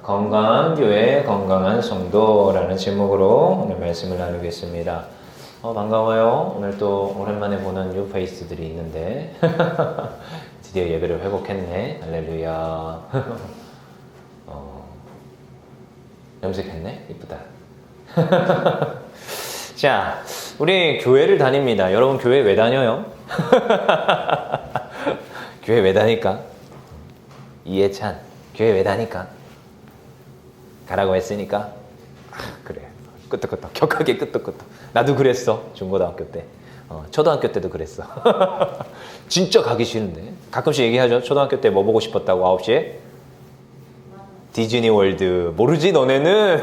건강한 교회, 건강한 성도라는 제목으로 오늘 말씀을 나누겠습니다. 반가워요. 오늘 또 오랜만에 보는 뉴페이스들이 있는데 드디어 예배를 회복했네. 할렐루야. 염색했네? 이쁘다. 자, 우리 교회를 다닙니다. 여러분 교회 왜 다녀요? 교회 왜 다닐까? 이해찬, 교회 왜 다닐까? 가라고 했으니까? 그래. 끄떡끄떡. 격하게 끄떡끄떡. 나도 그랬어. 중고등학교 때. 초등학교 때도 그랬어. 진짜 가기 싫은데. 가끔씩 얘기하죠. 초등학교 때 뭐 보고 싶었다고 9시에? 디즈니 월드. 모르지 너네는?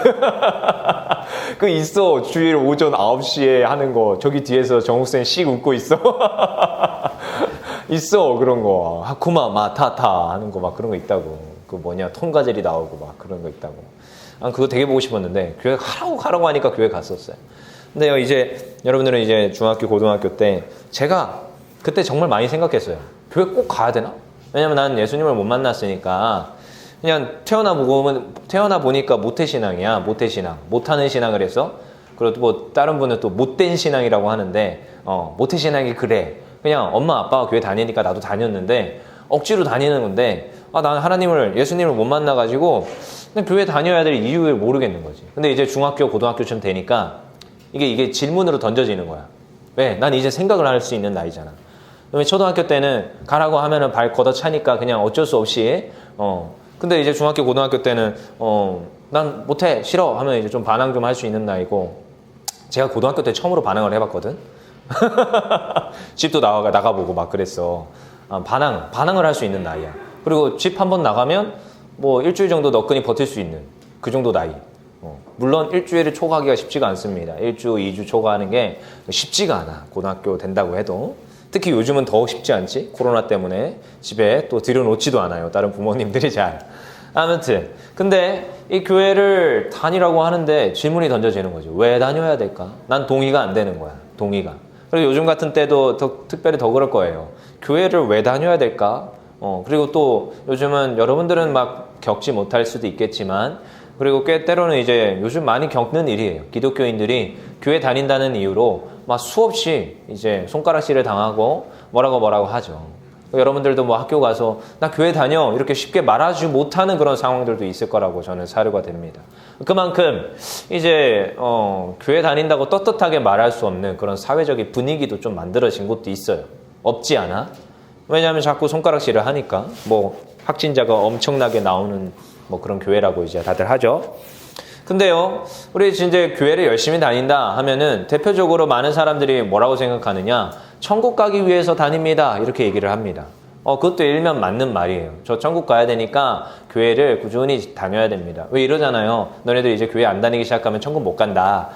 그 있어. 주일 오전 9시에 하는 거. 저기 뒤에서 정욱쌤 씩 웃고 있어. 있어 그런 거. 하쿠마 마타타 하는 거 막 그런 거 있다고. 그 뭐냐 통과젤이 나오고 막 그런 거 있다고. 그거 되게 보고 싶었는데 교회 가라고 하니까 교회 갔었어요. 근데요 이제 여러분들은 이제 중학교 고등학교 때 제가 그때 정말 많이 생각했어요. 교회 꼭 가야 되나? 왜냐면 나는 예수님을 못 만났으니까 그냥 태어나 보니까 모태신앙이야. 모태신앙. 못하는 신앙을 해서 그리고 뭐 다른 분은 또 못된 신앙이라고 하는데 모태신앙이 그래. 그냥 엄마 아빠가 교회 다니니까 나도 다녔는데 억지로 다니는 건데 나는 예수님을 못 만나가지고 그냥 교회 다녀야 될 이유를 모르겠는 거지. 근데 이제 중학교 고등학교쯤 되니까 이게 질문으로 던져지는 거야. 왜? 난 이제 생각을 할 수 있는 나이잖아. 초등학교 때는 가라고 하면은 발 걷어차니까 그냥 어쩔 수 없이 근데 이제 중학교 고등학교 때는 난 못해 싫어 하면 이제 좀 반항 좀 할 수 있는 나이고 제가 고등학교 때 처음으로 반항을 해봤거든. 집도 나가보고 막 그랬어. 반항을 할 수 있는 나이야. 그리고 집 한번 나가면 뭐 일주일 정도 너끈히 버틸 수 있는 그 정도 나이. 물론 일주일을 초과하기가 쉽지가 않습니다. 1주, 2주 초과하는 게 쉽지가 않아. 고등학교 된다고 해도. 특히 요즘은 더 쉽지 않지? 코로나 때문에 집에 또 들여놓지도 않아요. 다른 부모님들이 잘. 아무튼 근데 이 교회를 다니라고 하는데 질문이 던져지는 거죠. 왜 다녀야 될까? 난 동의가 안 되는 거야. 동의가. 그리고 요즘 같은 때도 특별히 더 그럴 거예요. 교회를 왜 다녀야 될까? 그리고 또 요즘은 여러분들은 막 겪지 못할 수도 있겠지만 그리고 꽤 때로는 이제 요즘 많이 겪는 일이에요. 기독교인들이 교회 다닌다는 이유로 막 수없이 이제 손가락질을 당하고 뭐라고 하죠. 여러분들도 뭐 학교 가서 나 교회 다녀 이렇게 쉽게 말하지 못하는 그런 상황들도 있을 거라고 저는 사료가 됩니다. 그만큼 이제 교회 다닌다고 떳떳하게 말할 수 없는 그런 사회적인 분위기도 좀 만들어진 곳도 있어요. 없지 않아? 왜냐하면 자꾸 손가락질을 하니까 뭐 확진자가 엄청나게 나오는 뭐 그런 교회라고 이제 다들 하죠. 근데요, 우리 이제 교회를 열심히 다닌다 하면은 대표적으로 많은 사람들이 뭐라고 생각하느냐? 천국 가기 위해서 다닙니다. 이렇게 얘기를 합니다. 그것도 일면 맞는 말이에요. 저 천국 가야 되니까 교회를 꾸준히 다녀야 됩니다. 왜 이러잖아요. 너네들 이제 교회 안 다니기 시작하면 천국 못 간다.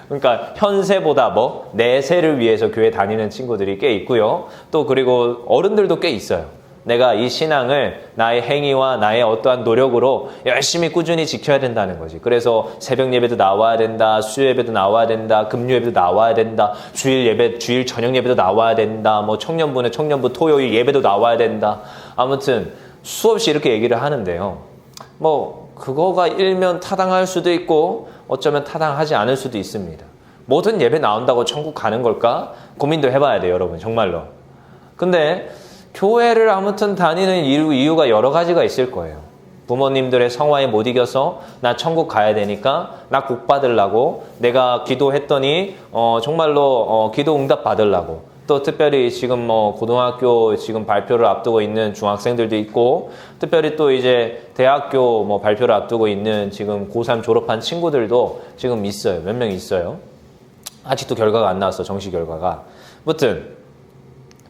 그러니까 현세보다 내세를 위해서 교회 다니는 친구들이 꽤 있고요. 또 그리고 어른들도 꽤 있어요. 내가 이 신앙을 나의 행위와 나의 어떠한 노력으로 열심히 꾸준히 지켜야 된다는 거지. 그래서 새벽 예배도 나와야 된다. 수요 예배도 나와야 된다. 금요 예배도 나와야 된다. 주일 저녁 예배도 나와야 된다. 뭐 청년부는 청년부 토요일 예배도 나와야 된다. 아무튼 수없이 이렇게 얘기를 하는데요. 뭐 그거가 일면 타당할 수도 있고 어쩌면 타당하지 않을 수도 있습니다. 모든 예배 나온다고 천국 가는 걸까? 고민도 해봐야 돼요, 여러분. 정말로. 근데 교회를 아무튼 다니는 이유가 여러 가지가 있을 거예요. 부모님들의 성화에 못 이겨서 나 천국 가야 되니까 나 복 받으려고 내가 기도했더니 정말로 기도 응답 받으려고 또 특별히 지금 고등학교 지금 발표를 앞두고 있는 중학생들도 있고 특별히 또 이제 대학교 발표를 앞두고 있는 지금 고3 졸업한 친구들도 지금 있어요. 몇 명 있어요. 아직도 결과가 안 나왔어. 정시 결과가. 아무튼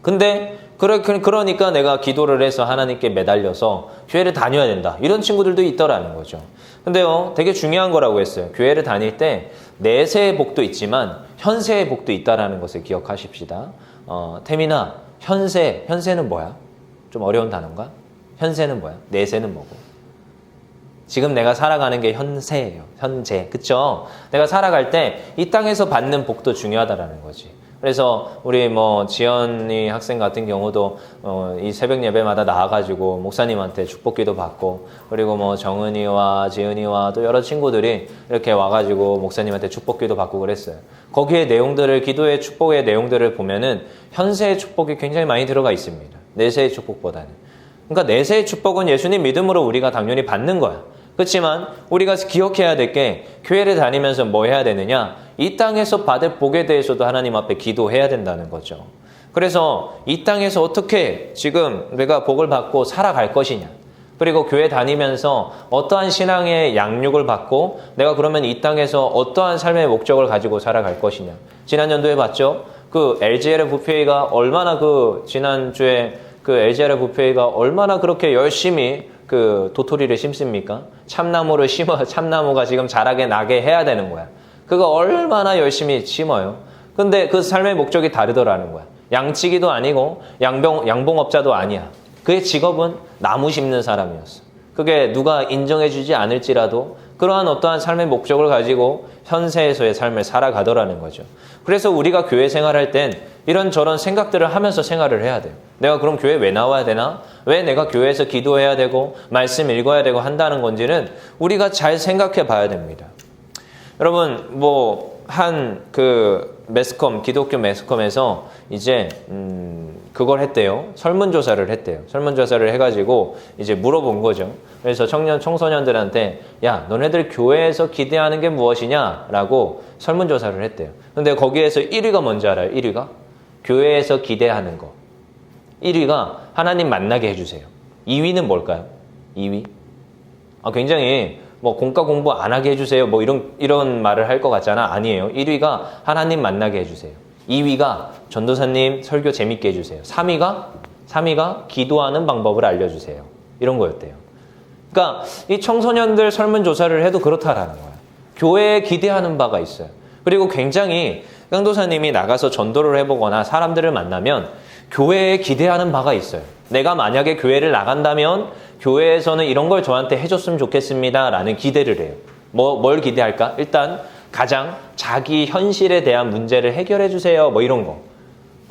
근데 그러니까 내가 기도를 해서 하나님께 매달려서 교회를 다녀야 된다. 이런 친구들도 있더라는 거죠. 근데요, 되게 중요한 거라고 했어요. 교회를 다닐 때 내세의 복도 있지만 현세의 복도 있다라는 것을 기억하십시다. 태민아, 현세는 뭐야? 좀 어려운 단어인가? 현세는 뭐야? 내세는 뭐고? 지금 내가 살아가는 게 현세예요. 현재. 그쵸? 내가 살아갈 때 이 땅에서 받는 복도 중요하다라는 거지. 그래서 우리 뭐 지연이 학생 같은 경우도 이 새벽 예배마다 나와가지고 목사님한테 축복기도 받고, 그리고 뭐 정은이와 지은이와 또 여러 친구들이 이렇게 와가지고 목사님한테 축복기도 받고 그랬어요. 거기에 내용들을, 기도의 축복의 내용들을 보면은 현세의 축복이 굉장히 많이 들어가 있습니다. 내세의 축복보다는. 그러니까 내세의 축복은 예수님 믿음으로 우리가 당연히 받는 거야. 그렇지만 우리가 기억해야 될 게, 교회를 다니면서 뭐 해야 되느냐? 이 땅에서 받을 복에 대해서도 하나님 앞에 기도해야 된다는 거죠. 그래서 이 땅에서 어떻게 지금 내가 복을 받고 살아갈 것이냐, 그리고 교회 다니면서 어떠한 신앙의 양육을 받고 내가 그러면 이 땅에서 어떠한 삶의 목적을 가지고 살아갈 것이냐. 지난 연도에 봤죠? 그 LGL 부페이가 얼마나 지난주에 LGL 부페이가 얼마나 그렇게 열심히 도토리를 심습니까? 참나무를 심어, 참나무가 지금 자라게 나게 해야 되는 거야. 그거 얼마나 열심히 심어요. 근데 그 삶의 목적이 다르더라는 거야. 양치기도 아니고 양봉업자도 아니야. 그의 직업은 나무 심는 사람이었어. 그게 누가 인정해주지 않을지라도 그러한 어떠한 삶의 목적을 가지고 현세에서의 삶을 살아가더라는 거죠. 그래서 우리가 교회 생활할 땐 이런저런 생각들을 하면서 생활을 해야 돼요. 내가 그럼 교회 왜 나와야 되나? 왜 내가 교회에서 기도해야 되고 말씀 읽어야 되고 한다는 건지는 우리가 잘 생각해 봐야 됩니다. 여러분, 매스컴, 기독교 매스컴에서 이제 그걸 했대요. 설문조사를 했대요. 설문조사를 해가지고 이제 물어본 거죠. 그래서 청소년들한테, 야, 너네들 교회에서 기대하는 게 무엇이냐라고 설문조사를 했대요. 근데 거기에서 1위가 뭔지 알아요? 1위가? 교회에서 기대하는 거. 1위가 하나님 만나게 해주세요. 2위는 뭘까요? 2위? 굉장히 공과 공부 안 하게 해주세요. 이런 말을 할 것 같잖아. 아니에요. 1위가 하나님 만나게 해주세요. 2위가 전도사님 설교 재밌게 해주세요. 3위가 기도하는 방법을 알려주세요. 이런 거였대요. 그러니까 이 청소년들 설문조사를 해도 그렇다라는 거야. 교회에 기대하는 바가 있어요. 그리고 굉장히 강도사님이 나가서 전도를 해보거나 사람들을 만나면 교회에 기대하는 바가 있어요. 내가 만약에 교회를 나간다면 교회에서는 이런 걸 저한테 해줬으면 좋겠습니다 라는 기대를 해요. 뭘 기대할까? 일단 가장 자기 현실에 대한 문제를 해결해 주세요. 이런 거.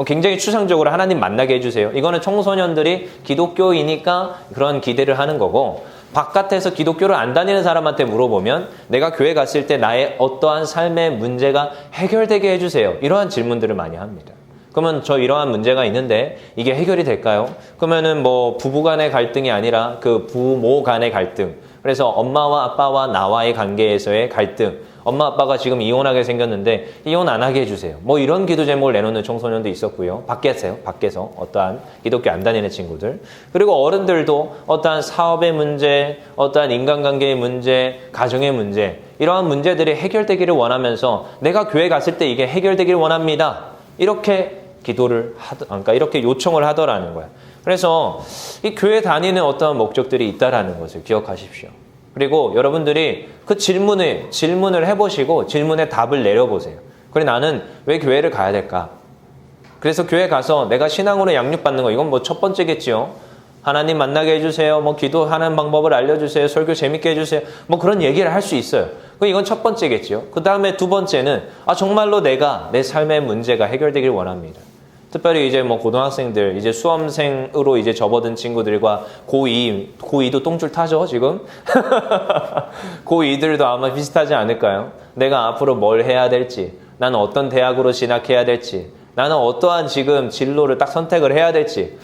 굉장히 추상적으로 하나님 만나게 해주세요. 이거는 청소년들이 기독교이니까 그런 기대를 하는 거고, 바깥에서 기독교를 안 다니는 사람한테 물어보면 내가 교회 갔을 때 나의 어떠한 삶의 문제가 해결되게 해주세요. 이러한 질문들을 많이 합니다. 그러면 저 이러한 문제가 있는데 이게 해결이 될까요? 그러면은 부부 간의 갈등이 아니라 부모 간의 갈등. 그래서 엄마와 아빠와 나와의 관계에서의 갈등. 엄마 아빠가 지금 이혼하게 생겼는데 이혼 안 하게 해주세요. 이런 기도 제목을 내놓는 청소년도 있었고요. 밖에서 어떠한 기독교 안 다니는 친구들. 그리고 어른들도 어떠한 사업의 문제, 어떠한 인간관계의 문제, 가정의 문제, 이러한 문제들이 해결되기를 원하면서 내가 교회 갔을 때 이게 해결되기를 원합니다. 이렇게 이렇게 요청을 하더라는 거야. 그래서 이 교회 다니는 어떠한 목적들이 있다라는 것을 기억하십시오. 그리고 여러분들이 그 질문을 해보시고 질문에 답을 내려보세요. 그래, 나는 왜 교회를 가야 될까? 그래서 교회 가서 내가 신앙으로 양육받는 거, 이건 첫 번째겠지요. 하나님 만나게 해주세요. 기도하는 방법을 알려주세요. 설교 재밌게 해주세요. 그런 얘기를 할 수 있어요. 이건 첫 번째겠지요. 그 다음에 두 번째는 정말로 내가 내 삶의 문제가 해결되길 원합니다. 특별히 이제 고등학생들, 이제 수험생으로 이제 접어든 친구들과 고2도 똥줄 타죠, 지금? 고2들도 아마 비슷하지 않을까요? 내가 앞으로 뭘 해야 될지, 나는 어떤 대학으로 진학해야 될지, 나는 어떠한 지금 진로를 딱 선택을 해야 될지.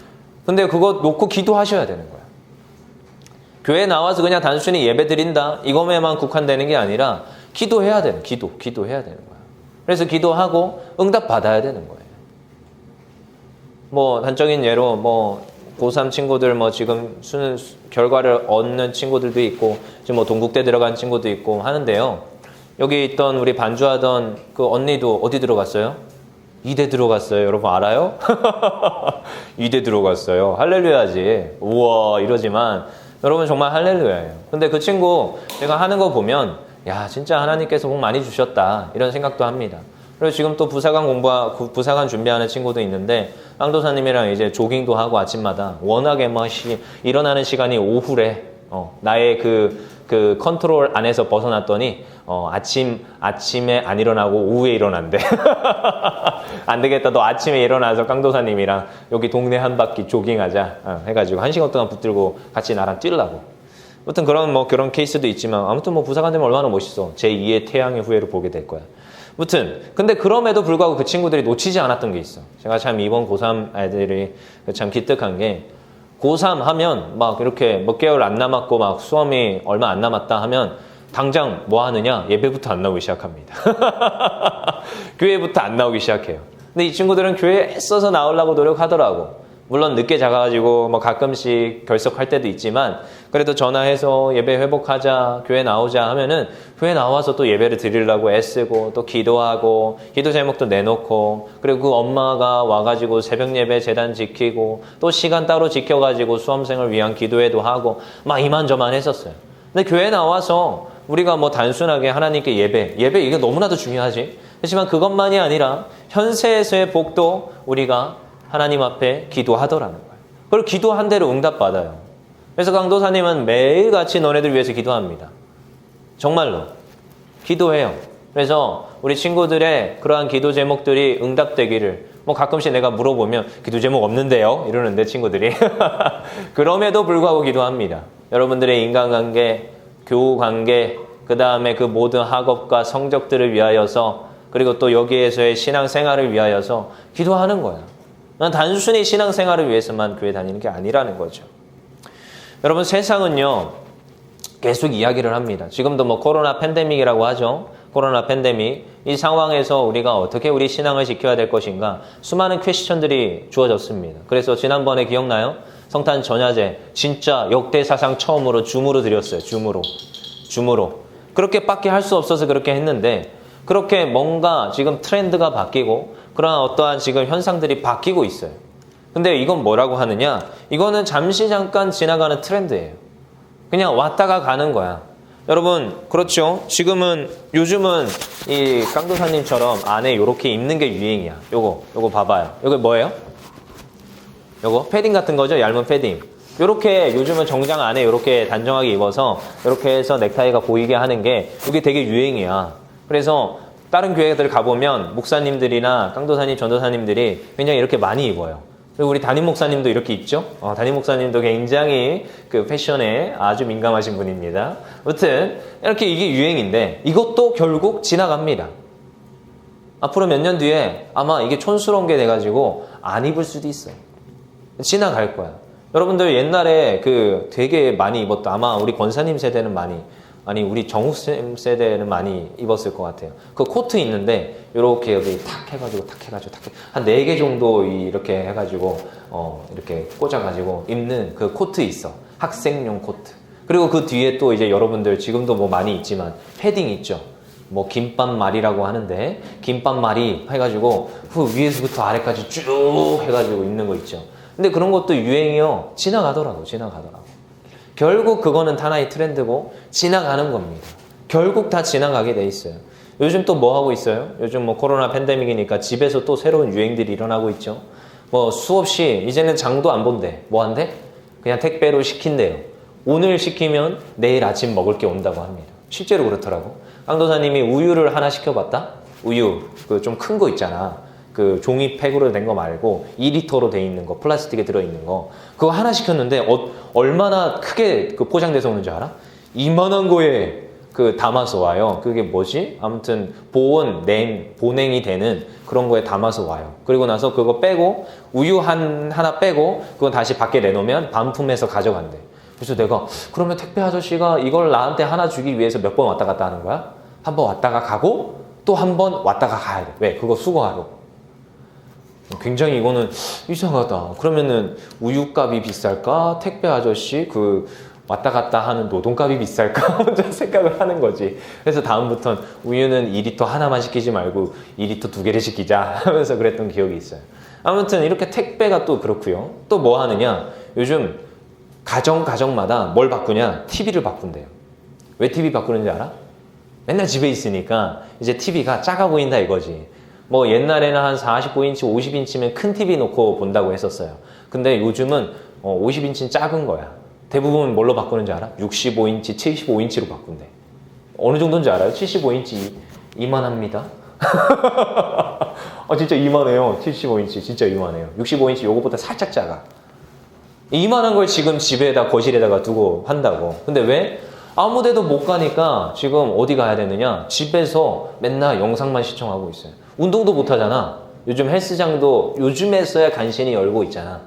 근데 그거 놓고 기도하셔야 되는 거야. 교회에 나와서 그냥 단순히 예배 드린다, 이것에만 국한되는 게 아니라 기도해야 되는, 기도해야 되는 거야. 그래서 기도하고 응답 받아야 되는 거예요. 단적인 예로 고3 친구들 지금 수능 결과를 얻는 친구들도 있고, 지금 동국대 들어간 친구도 있고 하는데요. 여기 있던 우리 반주하던 그 언니도 어디 들어갔어요? 이대 들어갔어요. 여러분 알아요? 이대 들어갔어요. 할렐루야지. 우와 이러지만 여러분 정말 할렐루야예요. 근데 그 친구 제가 하는 거 보면 야 진짜 하나님께서 복 많이 주셨다 이런 생각도 합니다. 그리고 지금 또 부사관 준비하는 친구도 있는데 깡도사님이랑 이제 조깅도 하고 아침마다 워낙에 일어나는 시간이 오후래 나의 그 컨트롤 안에서 벗어났더니 아침에 안 일어나고 오후에 일어난대. 안 되겠다. 너 아침에 일어나서 깡도사님이랑 여기 동네 한 바퀴 조깅하자 해가지고 1시간 동안 붙들고 같이 나랑 뛰려고. 아무튼 그런 케이스도 있지만 아무튼 부사관 되면 얼마나 멋있어. 제2의 태양의 후예를 보게 될 거야. 아무튼 근데 그럼에도 불구하고 그 친구들이 놓치지 않았던 게 있어. 제가 참 이번 고3 아이들이 참 기특한 게 고3 하면 막 이렇게 몇 개월 안 남았고 막 수험이 얼마 안 남았다 하면 당장 뭐 하느냐? 예배부터 안 나오기 시작합니다. 교회부터 안 나오기 시작해요. 근데 이 친구들은 교회에 애써서 나오려고 노력하더라고. 물론 늦게 자가지고 가끔씩 결석할 때도 있지만 그래도 전화해서 예배 회복하자, 교회 나오자 하면은 교회 나와서 또 예배를 드리려고 애쓰고 또 기도하고 기도 제목도 내놓고 그리고 그 엄마가 와가지고 새벽 예배 재단 지키고 또 시간 따로 지켜가지고 수험생을 위한 기도회도 하고 막 이만저만 했었어요. 근데 교회 나와서 우리가 단순하게 하나님께 예배 이게 너무나도 중요하지. 하지만 그것만이 아니라 현세에서의 복도 우리가 하나님 앞에 기도하더라는 거예요. 그걸 기도한 대로 응답받아요. 그래서 강도사님은 매일같이 너네들 위해서 기도합니다. 정말로 기도해요. 그래서 우리 친구들의 그러한 기도 제목들이 응답되기를 가끔씩 내가 물어보면 기도 제목 없는데요? 이러는데 친구들이 그럼에도 불구하고 기도합니다. 여러분들의 인간관계, 교우관계, 그 다음에 그 모든 학업과 성적들을 위하여서 그리고 또 여기에서의 신앙생활을 위하여서 기도하는 거야. 난 단순히 신앙생활을 위해서만 교회 다니는 게 아니라는 거죠. 여러분 세상은요 계속 이야기를 합니다. 지금도 코로나 팬데믹이라고 하죠. 코로나 팬데믹. 이 상황에서 우리가 어떻게 우리 신앙을 지켜야 될 것인가 수많은 퀘스천들이 주어졌습니다. 그래서 지난번에 기억나요? 성탄 전야제 진짜 역대사상 처음으로 줌으로 드렸어요. 줌으로. 그렇게밖에 할 수 없어서 그렇게 했는데 그렇게 뭔가 지금 트렌드가 바뀌고 그러한 어떠한 지금 현상들이 바뀌고 있어요. 근데 이건 뭐라고 하느냐? 이거는 잠깐 지나가는 트렌드예요. 그냥 왔다가 가는 거야. 여러분, 그렇죠? 요즘은 이 깡도사님처럼 안에 이렇게 입는 게 유행이야. 요거 봐봐요. 이거 뭐예요? 요거 패딩 같은 거죠? 얇은 패딩. 요렇게 요즘은 정장 안에 이렇게 단정하게 입어서 이렇게 해서 넥타이가 보이게 하는 게 이게 되게 유행이야. 그래서 다른 교회들 가보면 목사님들이나 깡도사님, 전도사님들이 굉장히 이렇게 많이 입어요. 그리고 우리 담임 목사님도 이렇게 입죠? 담임 목사님도 굉장히 그 패션에 아주 민감하신 분입니다. 아무튼 이렇게 이게 유행인데 이것도 결국 지나갑니다. 앞으로 몇 년 뒤에 아마 이게 촌스러운 게 돼가지고 안 입을 수도 있어요. 지나갈 거야. 여러분들 옛날에 되게 많이 입었다. 아마 우리 권사님 세대는 우리 정욱쌤 세대는 많이 입었을 것 같아요. 그 코트 있는데, 요렇게 여기 탁 해가지고, 한 4개 정도 이렇게 해가지고, 이렇게 꽂아가지고 입는 그 코트 있어. 학생용 코트. 그리고 그 뒤에 또 이제 여러분들 지금도 많이 있지만, 패딩 있죠. 김밥말이라고 하는데, 김밥말이 해가지고, 위에서부터 아래까지 쭉 해가지고 입는 거 있죠. 근데 그런 것도 유행이요. 지나가더라고. 결국 그거는 하나의 트렌드고 지나가는 겁니다. 결국 다 지나가게 돼 있어요. 요즘 또 뭐 하고 있어요? 요즘 코로나 팬데믹이니까 집에서 또 새로운 유행들이 일어나고 있죠. 수없이 이제는 장도 안 본대. 뭐 한대? 그냥 택배로 시킨대요. 오늘 시키면 내일 아침 먹을 게 온다고 합니다. 실제로 그렇더라고. 깡도사님이 우유를 하나 시켜봤다? 우유 좀 큰 거 있잖아. 그 종이팩으로 된 거 말고 2리터로 돼 있는 거, 플라스틱에 들어있는 거, 그거 하나 시켰는데 얼마나 크게 포장돼서 오는 줄 알아? 이만한 거에 담아서 와요. 그게 뭐지? 아무튼 보냉이 되는 그런 거에 담아서 와요. 그리고 나서 그거 빼고 우유 하나 빼고 그건 다시 밖에 내놓으면 반품해서 가져간대. 그래서 내가 그러면 택배 아저씨가 이걸 나한테 하나 주기 위해서 몇 번 왔다 갔다 하는 거야? 한 번 왔다가 가고 또 한 번 왔다가 가야 돼. 왜? 그거 수거하러. 굉장히 이거는 이상하다. 그러면은 우유값이 비쌀까? 택배 아저씨 왔다 갔다 하는 노동값이 비쌀까? 혼자 생각을 하는 거지. 그래서 다음부터는 우유는 2리터 하나만 시키지 말고 2리터 2개를 시키자 하면서 그랬던 기억이 있어요. 아무튼 이렇게 택배가 또 그렇고요. 또 뭐 하느냐? 요즘 가정마다 뭘 바꾸냐? TV를 바꾼대요. 왜 TV 바꾸는지 알아? 맨날 집에 있으니까 이제 TV가 작아 보인다 이거지. 옛날에는 한 49인치, 50인치면 큰 TV 놓고 본다고 했었어요. 근데 요즘은 50인치는 작은 거야. 대부분 뭘로 바꾸는지 알아? 65인치, 75인치로 바꾼대. 어느 정도인지 알아요? 75인치 이만합니다. 진짜 이만해요. 75인치 진짜 이만해요. 65인치 요거보다 살짝 작아. 이만한 걸 지금 집에다 거실에다가 두고 한다고. 근데 왜? 아무 데도 못 가니까 지금 어디 가야 되느냐? 집에서 맨날 영상만 시청하고 있어요. 운동도 못 하잖아. 요즘 헬스장도 요즘에서야 간신히 열고 있잖아.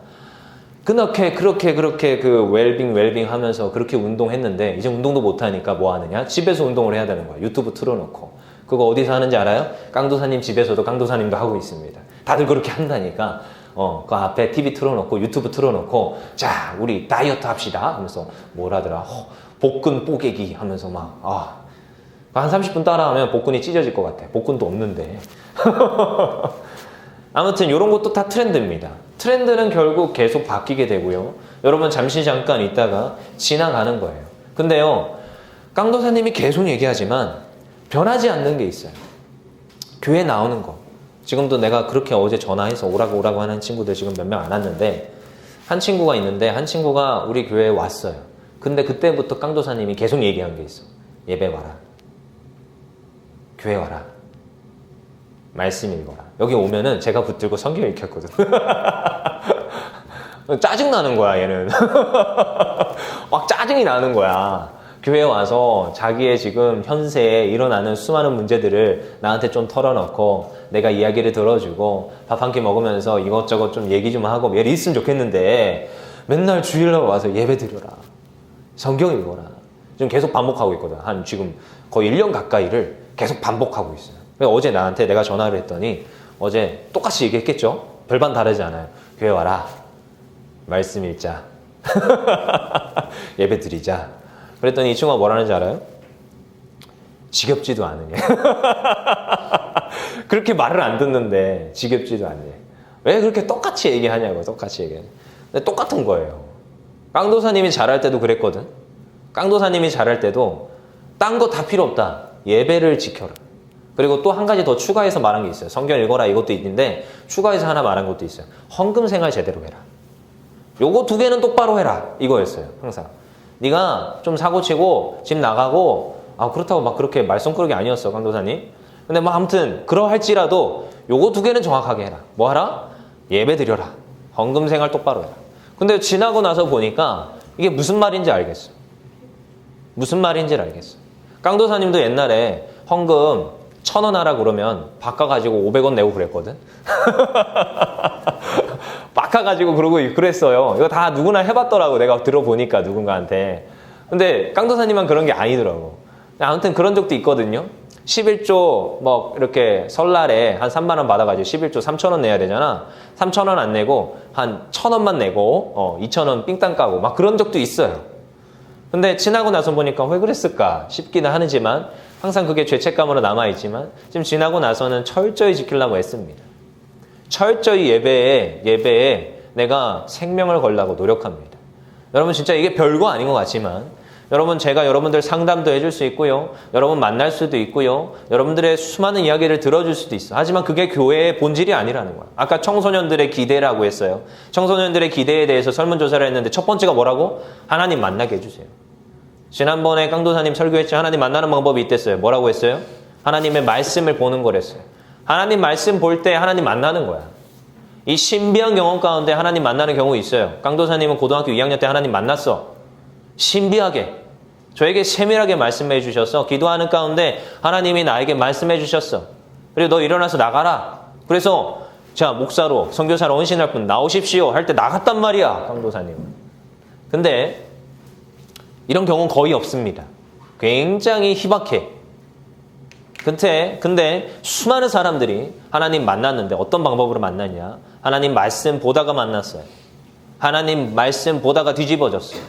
그렇게 그 웰빙 하면서 그렇게 운동했는데 이제 운동도 못 하니까 뭐 하느냐? 집에서 운동을 해야 되는 거야. 유튜브 틀어놓고. 그거 어디서 하는지 알아요? 깡도사님 집에서도 깡도사님도 하고 있습니다. 다들 그렇게 한다니까. 그 앞에 TV 틀어놓고 유튜브 틀어놓고 자 우리 다이어트 합시다 하면서 뭐라더라 복근 뽀개기 하면서 한 30분 따라하면 복근이 찢어질 것 같아. 복근도 없는데. 아무튼 이런 것도 다 트렌드입니다. 트렌드는 결국 계속 바뀌게 되고요. 여러분 잠시 잠깐 있다가 지나가는 거예요. 근데요 깡도사님이 계속 얘기하지만 변하지 않는 게 있어요. 교회 나오는 거. 지금도 내가 그렇게 어제 전화해서 오라고 하는 친구들 지금 몇 명 안 왔는데 한 친구가 있는데 한 친구가 우리 교회에 왔어요. 근데 그때부터 깡도사님이 계속 얘기한 게 있어. 예배 와라. 교회 와라. 말씀 읽어라. 여기 오면은 제가 붙들고 성경 읽혔거든. 짜증나는 거야 얘는. 막 짜증이 나는 거야. 교회에 와서 자기의 지금 현세에 일어나는 수많은 문제들을 나한테 좀 털어놓고 내가 이야기를 들어주고 밥 한 끼 먹으면서 이것저것 좀 얘기 좀 하고 얘를 있으면 좋겠는데 맨날 주일날 와서 예배 드려라. 성경 읽어라. 지금 계속 반복하고 있거든. 한 지금 거의 1년 가까이를 계속 반복하고 있어요. 어제 나한테 내가 전화를 했더니 어제 똑같이 얘기했겠죠? 별반 다르지 않아요. 교회 와라. 말씀 읽자. 예배 드리자. 그랬더니 이 친구가 뭐라는지 알아요? 지겹지도 않으냐. 그렇게 말을 안 듣는데 지겹지도 않냐. 왜 그렇게 똑같이 얘기하냐고. 똑같이 얘기해. 근데 똑같은 거예요. 깡도사님이 잘할 때도 그랬거든. 깡도사님이 잘할 때도 딴 거 다 필요 없다. 예배를 지켜라. 그리고 또 한 가지 더 추가해서 말한 게 있어요. 성경 읽어라 이것도 있는데 추가해서 하나 말한 것도 있어요. 헌금 생활 제대로 해라. 요거 두 개는 똑바로 해라. 이거였어요. 항상. 네가 좀 사고치고 집 나가고 그렇다고 막 그렇게 말썽꾸러기 아니었어 깡도사님. 근데 뭐 아무튼 그러할지라도 요거 두 개는 정확하게 해라. 뭐 하라? 예배 드려라. 헌금 생활 똑바로 해라. 근데 지나고 나서 보니까 이게 무슨 말인지 알겠어. 무슨 말인지를 알겠어. 깡도사님도 옛날에 헌금 1,000원 하라 그러면 바꿔가지고 500원 내고 그랬거든. 바꿔가지고 그러고 그랬어요. 이거 다 누구나 해봤더라고. 내가 들어보니까 누군가한테. 근데 깡도사님만 그런 게 아니더라고. 아무튼 그런 적도 있거든요. 11조 뭐 이렇게 설날에 한 3만 원 받아가지고 11조 3,000원 내야 되잖아. 3,000원 안 내고 한 1,000원만 내고 2,000원 삥땅 까고 막 그런 적도 있어요. 근데 지나고 나서 보니까 왜 그랬을까 싶기는 하지만 항상 그게 죄책감으로 남아있지만 지금 지나고 나서는 철저히 지키려고 했습니다. 철저히 예배에 내가 생명을 걸라고 노력합니다. 여러분 진짜 이게 별거 아닌 것 같지만 여러분 제가 여러분들 상담도 해줄 수 있고요. 여러분 만날 수도 있고요. 여러분들의 수많은 이야기를 들어줄 수도 있어. 하지만 그게 교회의 본질이 아니라는 거야. 아까 청소년들의 기대라고 했어요. 청소년들의 기대에 대해서 설문조사를 했는데 첫 번째가 뭐라고? 하나님 만나게 해주세요. 지난번에 깡도사님 설교했죠. 하나님 만나는 방법이 있댔어요. 뭐라고 했어요? 하나님의 말씀을 보는 거랬어요. 하나님 말씀 볼 때 하나님 만나는 거야. 이 신비한 경험 가운데 하나님 만나는 경우 있어요. 깡도사님은 고등학교 2학년 때 하나님 만났어. 신비하게 저에게 세밀하게 말씀해 주셔서 기도하는 가운데 하나님이 나에게 말씀해 주셨어. 그리고 너 일어나서 나가라. 그래서 자 목사로 선교사로 헌신할 분 나오십시오 할 때 나갔단 말이야 깡도사님은. 근데 이런 경우는 거의 없습니다. 굉장히 희박해. 근데 수많은 사람들이 하나님 만났는데 어떤 방법으로 만났냐? 하나님 말씀 보다가 만났어요. 하나님 말씀 보다가 뒤집어졌어요.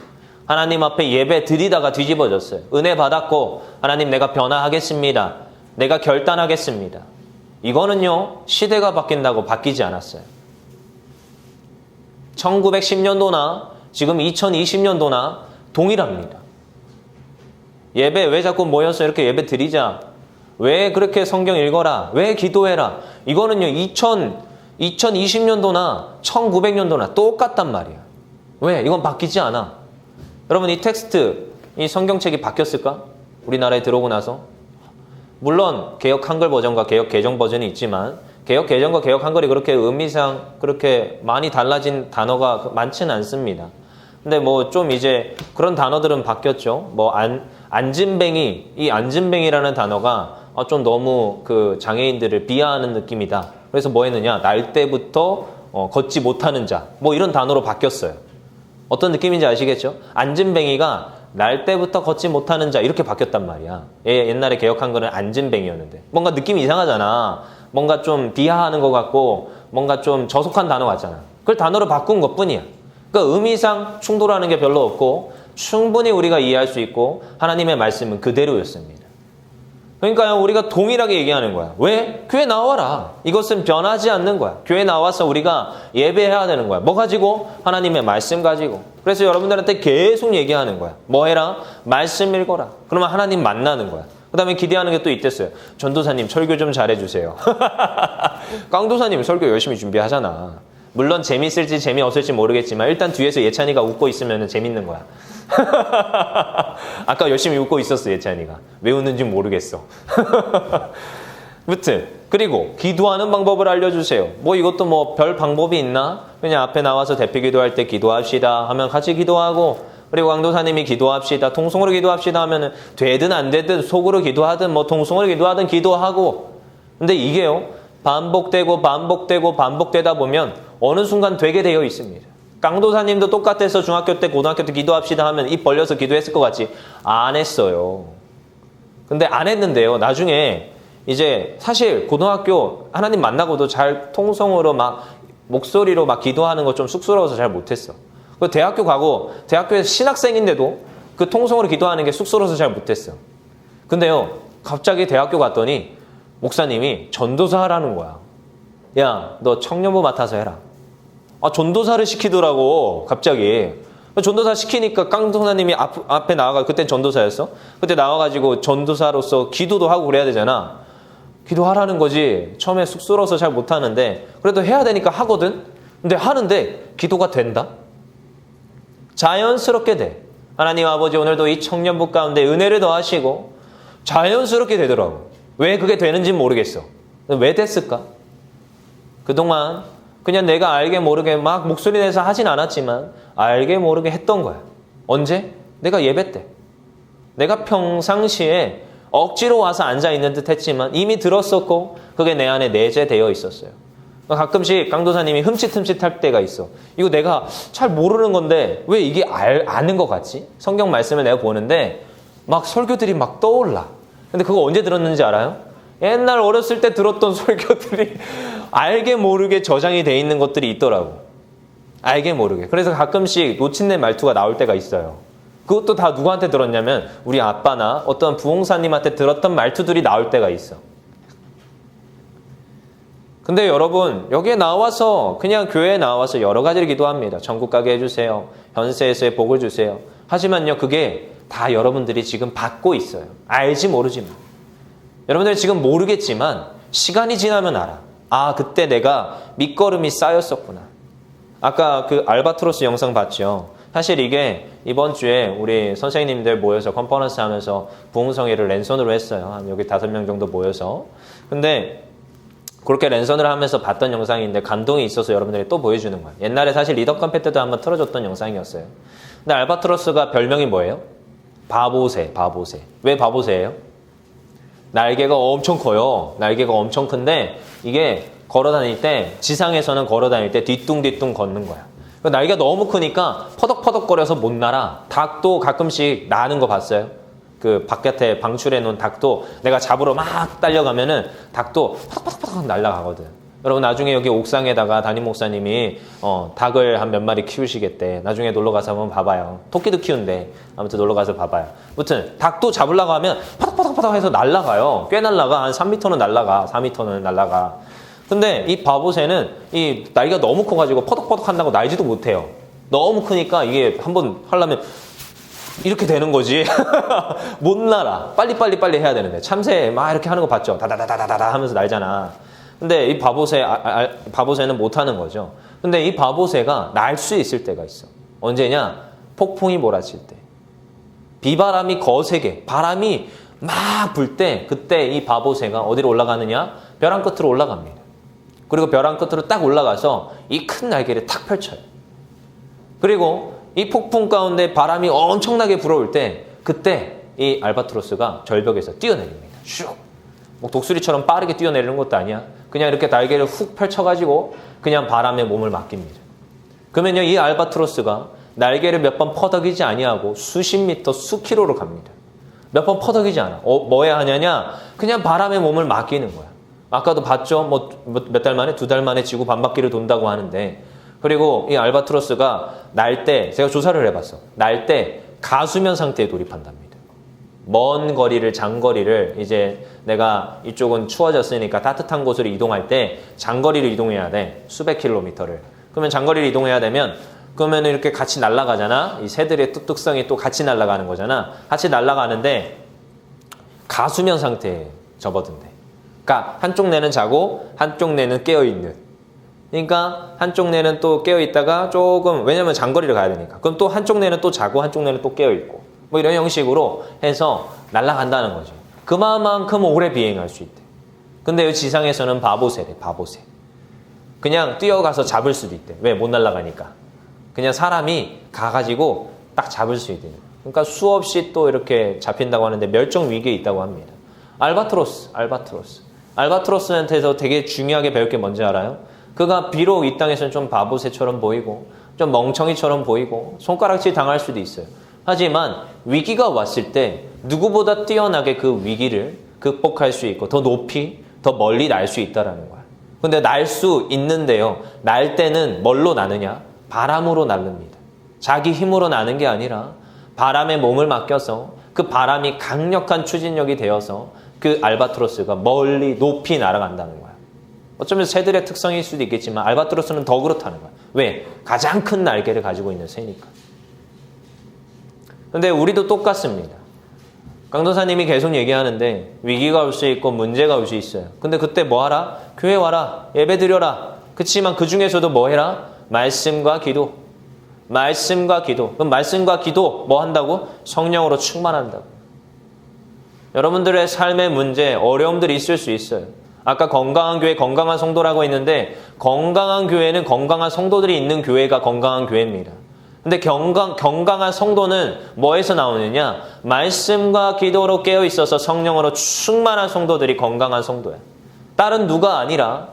하나님 앞에 예배 드리다가 뒤집어졌어요. 은혜 받았고 하나님 내가 변화하겠습니다. 내가 결단하겠습니다. 이거는요 시대가 바뀐다고 바뀌지 않았어요. 1910년도나 지금 2020년도나 동일합니다. 예배 왜 자꾸 모여서 이렇게 예배 드리자? 왜 그렇게 성경 읽어라? 왜 기도해라? 이거는요 2020년도나 1900년도나 똑같단 말이야. 왜? 이건 바뀌지 않아. 여러분 이 텍스트, 이 성경책이 바뀌었을까? 우리나라에 들어오고 나서? 물론 개역 한글 버전과 개역 개정 버전이 있지만 개역 개정과 개역 한글이 그렇게 의미상 그렇게 많이 달라진 단어가 많지는 않습니다. 근데 뭐 좀 이제 그런 단어들은 바뀌었죠. 뭐 안진뱅이, 이 안진뱅이라는 단어가 좀 너무 그 장애인들을 비하하는 느낌이다. 그래서 뭐 했느냐? 날 때부터 걷지 못하는 자. 뭐 이런 단어로 바뀌었어요. 어떤 느낌인지 아시겠죠? 안진뱅이가 날 때부터 걷지 못하는 자 이렇게 바뀌었단 말이야. 옛날에 개역한 거는 안진뱅이였는데 뭔가 느낌이 이상하잖아. 뭔가 좀 비하하는 것 같고 뭔가 좀 저속한 단어 같잖아. 그걸 단어로 바꾼 것뿐이야. 그러니까 의미상 충돌하는 게 별로 없고 충분히 우리가 이해할 수 있고 하나님의 말씀은 그대로였습니다. 그러니까요, 우리가 동일하게 얘기하는 거야. 왜? 교회 나와라. 이것은 변하지 않는 거야. 교회 나와서 우리가 예배해야 되는 거야. 뭐 가지고? 하나님의 말씀 가지고. 그래서 여러분들한테 계속 얘기하는 거야. 뭐 해라? 말씀 읽어라. 그러면 하나님 만나는 거야. 그 다음에 기대하는 게 또 있댔어요. 전도사님 설교 좀 잘해주세요. 깡도사님 설교 열심히 준비하잖아. 물론 재밌을지 재미없을지 모르겠지만 일단 뒤에서 예찬이가 웃고 있으면 재밌는 거야. 아까 열심히 웃고 있었어, 예찬이가. 왜 웃는지 모르겠어. 무튼 그리고 기도하는 방법을 알려주세요. 뭐 이것도 뭐 별 방법이 있나? 그냥 앞에 나와서 대피 기도할 때 기도합시다 하면 같이 기도하고, 그리고 강도사님이 기도합시다, 통성으로 기도합시다 하면은 되든 안 되든 속으로 기도하든 뭐 통성으로 기도하든 기도하고. 근데 이게요, 반복되고 반복되고 반복되다 보면 어느 순간 되게 되어 있습니다. 깡도사님도 똑같아서 중학교 때 고등학교 때 기도합시다 하면 입 벌려서 기도했을 것 같지? 안 했어요. 근데 안 했는데요, 나중에 이제 사실 고등학교 하나님 만나고도 잘 통성으로 막 목소리로 막 기도하는 거 좀 쑥스러워서 잘 못했어. 그 대학교 가고 대학교에서 신학생인데도 그 통성으로 기도하는 게 쑥스러워서 잘 못했어. 근데요, 갑자기 대학교 갔더니 목사님이 전도사 하라는 거야. 야, 너 청년부 맡아서 해라. 전도사를 시키더라고, 갑자기. 전도사 시키니까 깡도사님이 앞에 나와가, 그땐 전도사였어? 그때 나와가지고 전도사로서 기도도 하고 그래야 되잖아. 기도하라는 거지. 처음에 쑥스러워서 잘 못하는데 그래도 해야 되니까 하거든? 근데 하는데 기도가 된다? 자연스럽게 돼. 하나님 아버지, 오늘도 이 청년부 가운데 은혜를 더하시고 자연스럽게 되더라고. 왜 그게 되는지 모르겠어. 왜 됐을까? 그동안 그냥 내가 알게 모르게 막 목소리 내서 하진 않았지만 알게 모르게 했던 거야. 언제? 내가 예배 때. 내가 평상시에 억지로 와서 앉아있는 듯 했지만 이미 들었었고 그게 내 안에 내재되어 있었어요. 가끔씩 강도사님이 흠칫흠칫할 때가 있어. 이거 내가 잘 모르는 건데 왜 이게 아는 것 같지? 성경 말씀을 내가 보는데 막 설교들이 막 떠올라. 근데 그거 언제 들었는지 알아요? 옛날 어렸을 때 들었던 설교들이 알게 모르게 저장이 돼 있는 것들이 있더라고. 알게 모르게. 그래서 가끔씩 놓친 내 말투가 나올 때가 있어요. 그것도 다 누구한테 들었냐면 우리 아빠나 어떤 부흥사님한테 들었던 말투들이 나올 때가 있어. 근데 여러분, 여기에 나와서 그냥 교회에 나와서 여러 가지를 기도합니다. 천국 가게 해주세요. 현세에서의 복을 주세요. 하지만요, 그게 다 여러분들이 지금 받고 있어요. 알지 모르지만. 여러분들이 지금 모르겠지만 시간이 지나면 알아. 아, 그때 내가 밑거름이 쌓였었구나. 아까 그 알바트로스 영상 봤죠? 사실 이게 이번 주에 우리 선생님들 모여서 컨퍼런스 하면서 부흥성회를 랜선으로 했어요. 한 여기 5명 정도 모여서. 근데 그렇게 랜선을 하면서 봤던 영상인데 감동이 있어서 여러분들이 또 보여주는 거예요. 옛날에 사실 리더카페 때도 한번 틀어줬던 영상이었어요. 근데 알바트로스가 별명이 뭐예요? 바보새, 바보새. 왜 바보새예요? 날개가 엄청 커요. 날개가 엄청 큰데 이게 걸어다닐 때, 지상에서는 걸어다닐 때 뒤뚱뒤뚱 걷는 거야. 날개가 너무 크니까 퍼덕퍼덕거려서 못 날아. 닭도 가끔씩 나는 거 봤어요? 그 바깥에 방출해 놓은 닭도 내가 잡으러 막 달려가면은 닭도 퍼덕퍼덕 날아가거든. 여러분, 나중에 여기 옥상에다가 담임 목사님이 닭을 한 몇 마리 키우시겠대. 나중에 놀러가서 한번 봐봐요. 토끼도 키운대. 아무튼 놀러가서 봐봐요. 아무튼 닭도 잡으려고 하면 퍼덕퍼덕 해서 날아가요. 꽤 날아가. 한 3m는 날아가. 4m는 날아가. 근데 이 바보새는 이 날개가 너무 커가지고 퍼덕퍼덕 한다고 날지도 못해요. 너무 크니까 이게 한번 하려면 이렇게 되는 거지. 못 날아. 빨리 해야 되는데. 참새 막 이렇게 하는 거 봤죠? 다다다다다다 하면서 날잖아. 근데 이 바보새는 못 하는 거죠. 근데 이 바보새가 날 수 있을 때가 있어. 언제냐? 폭풍이 몰아칠 때, 비바람이 거세게 바람이 막 불 때, 그때 이 바보새가 어디로 올라가느냐? 벼랑 끝으로 올라갑니다. 그리고 벼랑 끝으로 딱 올라가서 이 큰 날개를 탁 펼쳐요. 그리고 이 폭풍 가운데 바람이 엄청나게 불어올 때, 그때 이 알바트로스가 절벽에서 뛰어내립니다. 슉! 뭐 독수리처럼 빠르게 뛰어내리는 것도 아니야. 그냥 이렇게 날개를 훅 펼쳐가지고 그냥 바람에 몸을 맡깁니다. 그러면요, 이 알바트로스가 날개를 몇 번 퍼덕이지 아니하고 수십 미터, 수킬로로 갑니다. 몇 번 퍼덕이지 않아. 뭐 해야 하냐냐? 그냥 바람에 몸을 맡기는 거야. 아까도 봤죠? 뭐 몇 달 만에, 2달 만에 지구 반바퀴를 돈다고 하는데, 그리고 이 알바트로스가 날 때, 제가 조사를 해봤어. 날 때 가수면 상태에 돌입한답니다. 먼 거리를, 장거리를, 이제 내가 이쪽은 추워졌으니까 따뜻한 곳으로 이동할 때 장거리를 이동해야 돼. 수백 킬로미터를. 그러면 장거리를 이동해야 되면, 그러면 이렇게 같이 날아가잖아. 이 새들의 뚝뚝성이 또 같이 날아가는 거잖아. 같이 날아가는데 가수면 상태에 접어든대. 그러니까 한쪽 뇌는 자고 한쪽 뇌는 깨어있는. 그러니까 한쪽 뇌는 또 깨어있다가 조금, 왜냐면 장거리를 가야 되니까. 그럼 또 한쪽 뇌는 또 자고 한쪽 뇌는 또 깨어있고. 뭐 이런 형식으로 해서 날아간다는 거죠. 그만큼 오래 비행할 수 있대. 근데 이 지상에서는 바보새래, 바보새. 그냥 뛰어가서 잡을 수도 있대. 왜? 못 날아가니까. 그냥 사람이 가가지고 딱 잡을 수 있대. 그러니까 수없이 또 이렇게 잡힌다고 하는데 멸종 위기에 있다고 합니다. 알바트로스한테서 되게 중요하게 배울 게 뭔지 알아요? 그가 비록 이 땅에서는 좀 바보새처럼 보이고 좀 멍청이처럼 보이고 손가락질 당할 수도 있어요. 하지만 위기가 왔을 때 누구보다 뛰어나게 그 위기를 극복할 수 있고 더 높이, 더 멀리 날 수 있다는 거야. 근데 날 수 있는데요. 날 때는 뭘로 나느냐? 바람으로 날릅니다. 자기 힘으로 나는 게 아니라 바람에 몸을 맡겨서 그 바람이 강력한 추진력이 되어서 그 알바트로스가 멀리 높이 날아간다는 거야. 어쩌면 새들의 특성일 수도 있겠지만 알바트로스는 더 그렇다는 거야. 왜? 가장 큰 날개를 가지고 있는 새니까. 근데 우리도 똑같습니다. 강도사님이 계속 얘기하는데 위기가 올 수 있고 문제가 올 수 있어요. 근데 그때 뭐 하라? 교회 와라. 예배 드려라. 그치만 그 중에서도 뭐 해라? 말씀과 기도. 말씀과 기도. 그럼 말씀과 기도 뭐 한다고? 성령으로 충만한다고. 여러분들의 삶의 문제, 어려움들이 있을 수 있어요. 아까 건강한 교회, 건강한 성도라고 했는데 건강한 교회는 건강한 성도들이 있는 교회가 건강한 교회입니다. 근데 건강한 성도는 뭐에서 나오느냐? 말씀과 기도로 깨어 있어서 성령으로 충만한 성도들이 건강한 성도야. 다른 누가 아니라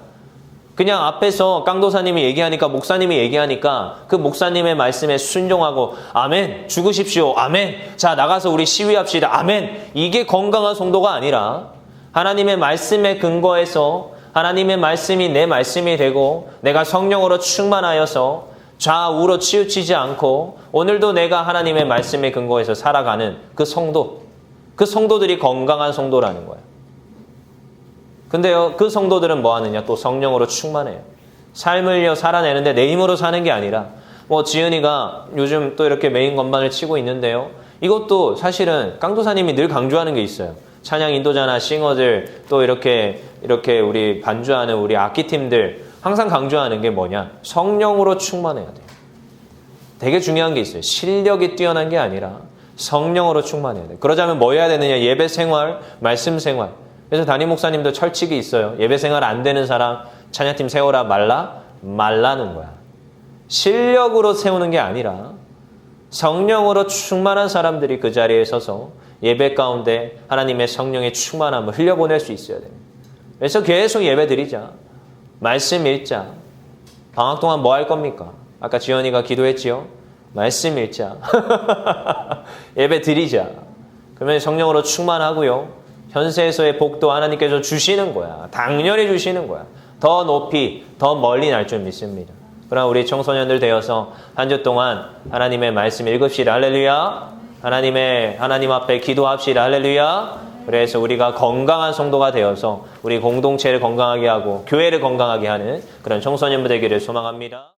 그냥 앞에서 깡도사님이 얘기하니까, 목사님이 얘기하니까 그 목사님의 말씀에 순종하고 아멘, 죽으십시오, 아멘, 자 나가서 우리 시위합시다, 아멘. 이게 건강한 성도가 아니라 하나님의 말씀에 근거해서 하나님의 말씀이 내 말씀이 되고 내가 성령으로 충만하여서 좌우로 치우치지 않고 오늘도 내가 하나님의 말씀에 근거해서 살아가는 그 성도, 그 성도들이 건강한 성도라는 거예요. 근데요, 그 성도들은 뭐 하느냐? 또 성령으로 충만해요. 삶을요, 살아내는데 내 힘으로 사는 게 아니라, 뭐, 지은이가 요즘 또 이렇게 메인 건반을 치고 있는데요. 이것도 사실은 깡도사님이 늘 강조하는 게 있어요. 찬양 인도자나 싱어들, 또 이렇게 우리 반주하는 우리 악기팀들, 항상 강조하는 게 뭐냐? 성령으로 충만해야 돼요. 되게 중요한 게 있어요. 실력이 뛰어난 게 아니라 성령으로 충만해야 돼요. 그러자면 뭐 해야 되느냐? 예배 생활, 말씀 생활. 그래서 담임 목사님도 철칙이 있어요. 예배 생활 안 되는 사람 찬양팀 세워라 말라는 거야. 실력으로 세우는 게 아니라 성령으로 충만한 사람들이 그 자리에 서서 예배 가운데 하나님의 성령의 충만함을 흘려보낼 수 있어야 됩니다. 그래서 계속 예배 드리자. 말씀 읽자. 방학 동안 뭐 할 겁니까? 아까 지연이가 기도했지요? 말씀 읽자. 예배 드리자. 그러면 성령으로 충만하고요. 현세에서의 복도 하나님께서 주시는 거야. 당연히 주시는 거야. 더 높이, 더 멀리 날 줄 믿습니다. 그러나 우리 청소년들 되어서 한 주 동안 하나님의 말씀 읽읍시다. 할렐루야. 하나님 앞에 기도합시다. 할렐루야. 그래서 우리가 건강한 성도가 되어서 우리 공동체를 건강하게 하고 교회를 건강하게 하는 그런 청소년들 되기를 소망합니다.